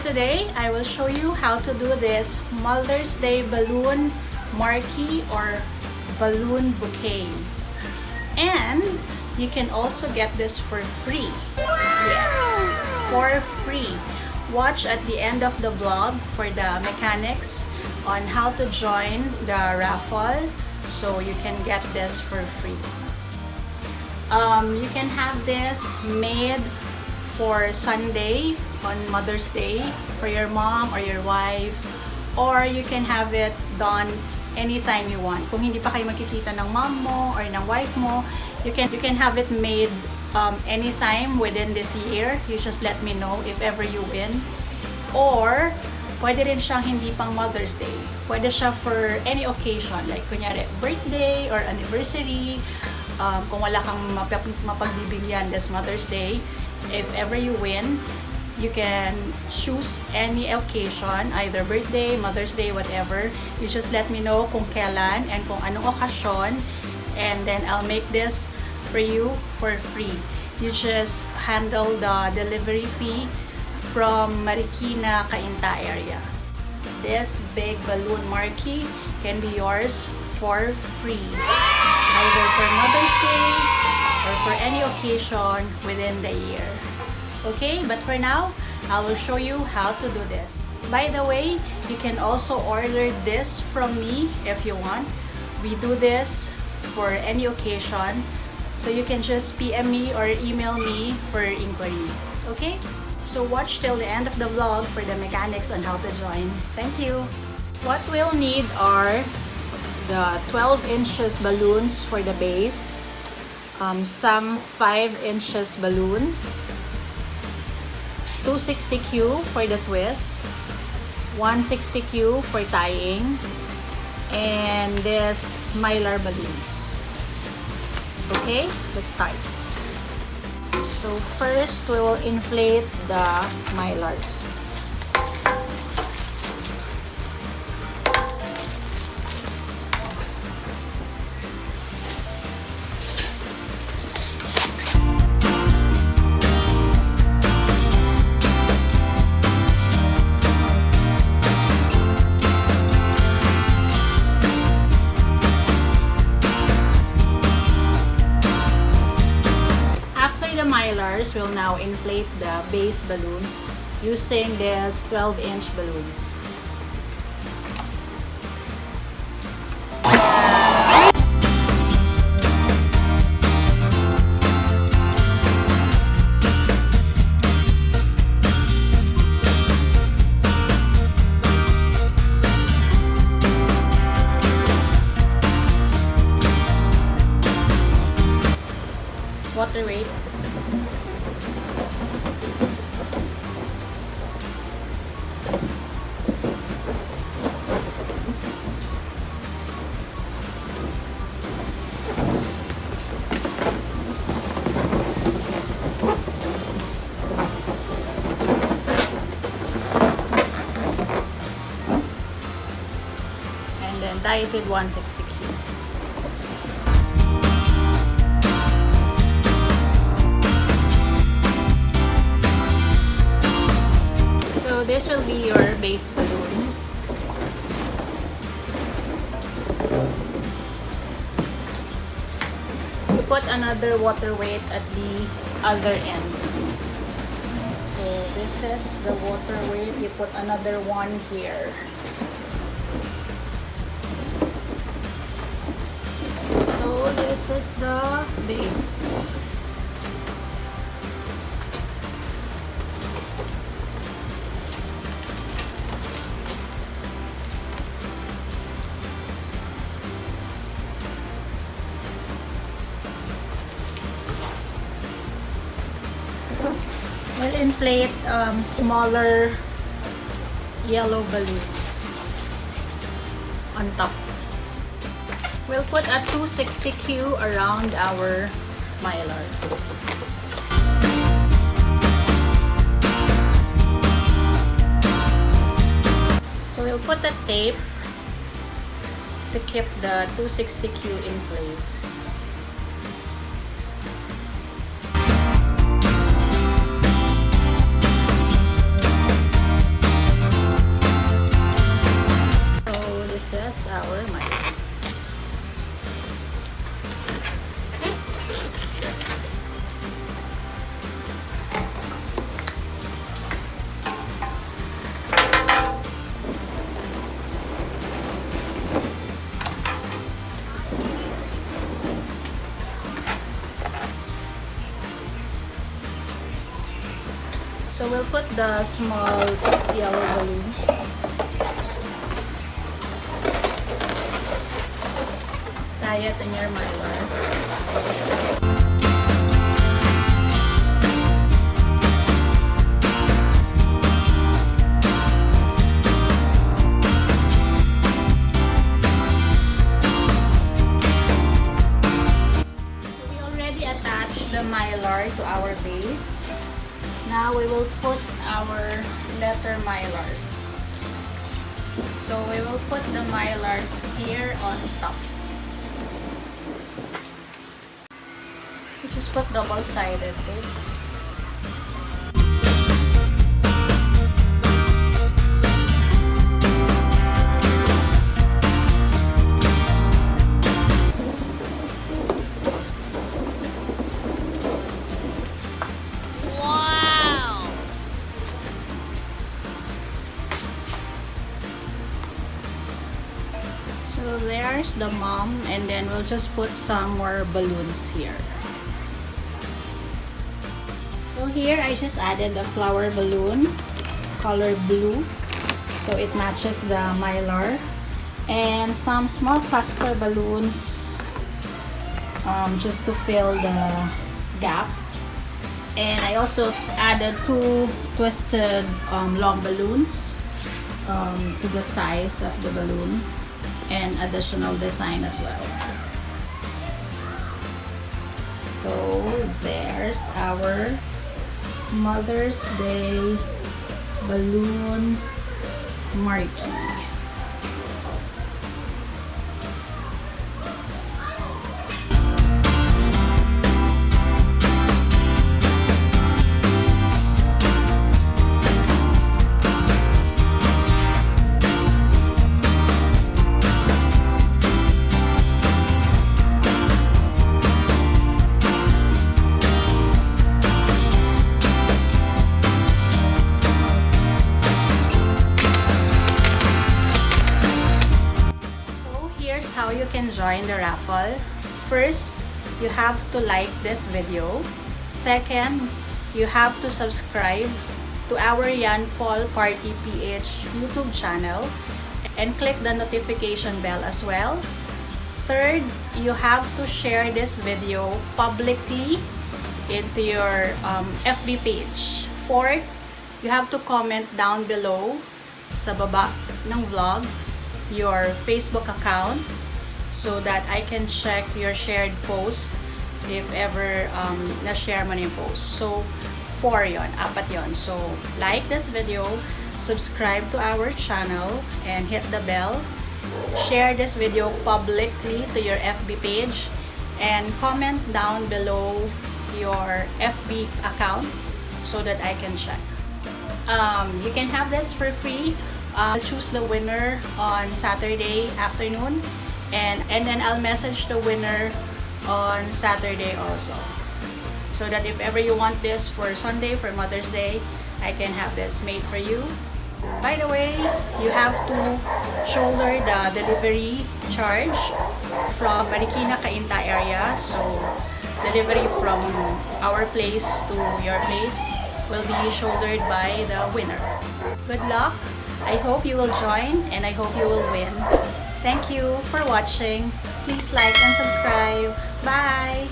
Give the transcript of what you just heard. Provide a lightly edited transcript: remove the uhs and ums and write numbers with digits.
today, I will show you how to do this Mother's Day balloon marquee or balloon bouquet. And you can also get this for free. Yes, for free. Watch at the end of the vlog for the mechanics on how to join the raffle so you can get this for free. You can have this made for Sunday on Mother's Day for your mom or your wife, or you can have it done anytime you want. Kung hindi pa kayo magkikita ng mom mo or ng wife mo, you can have it made anytime within this year. You just let me know if ever you win. Or pwede rin siyang hindi pang Mother's Day. Pwede siya for any occasion, like kunyari birthday or anniversary. Kung wala kang mapagbibigyan this Mother's Day, if ever you win, you can choose any occasion, either birthday, Mother's Day, whatever. You just let me know kung kailan and kung anong okasyon, and then I'll make this for you for free. You just handle the delivery fee from Marquee na Cainta area. This big balloon marquee can be yours for free, either for Mother's Day or for any occasion within the year. Okay, but for now, I will show you how to do this. By the way, you can also order this from me if you want. We do this for any occasion, so you can just PM me or email me for inquiry. Okay? So watch till the end of the vlog for the mechanics on how to join. Thank you! What we'll need are the 12 inches balloons for the base, some 5 inches balloons, 260Q for the twist, 160Q for tying, and this mylar balloons. Okay, let's start. So first, we will inflate the mylars. Mylars will now inflate the base balloons using this 12-inch balloons. Water weight. And then dieted 160Q. So this will be your base balloon. You put another water weight at the other end. So this is the water weight. You put another one here. So this is the base. We'll inflate smaller yellow balloons on top. We'll put a 260Q around our mylar. So we'll put a tape to keep the 260Q in place. So we'll put the small yellow balloons. Tie it in your mylar. The mylar to our base. Now we will put our letter mylars. So we will put the mylars here on top. We just put double-sided tape. So there's the mom, and then we'll just put some more balloons here. So here I just added a flower balloon, color blue, so it matches the mylar, and some small cluster balloons just to fill the gap. And I also added 2 twisted long balloons to the size of the balloon, and additional design as well. So there's our Mother's Day balloon marquee. How you can join the raffle. First, you have to like this video. Second, you have to subscribe to our Yanple Party PH YouTube channel and click the notification bell as well. Third, you have to share this video publicly into your FB page. Fourth, you have to comment down below sa baba ng vlog your Facebook account, so that I can check your shared post if ever na-share mo na yung post. So, 4 yon, 4 yon. So, like this video, subscribe to our channel, and hit the bell. Share this video publicly to your FB page, and comment down below your FB account so that I can check. You can have this for free. I'll choose the winner on Saturday afternoon, and then I'll message the winner on Saturday also, so that if ever you want this for Sunday, for Mother's Day, I can have this made for you. By the way, you have to shoulder the delivery charge from Marquee Cainta area. So delivery from our place to your place will be shouldered by the winner. Good luck. I hope you will join, and I hope you will win. Thank you for watching. Please like and subscribe. Bye!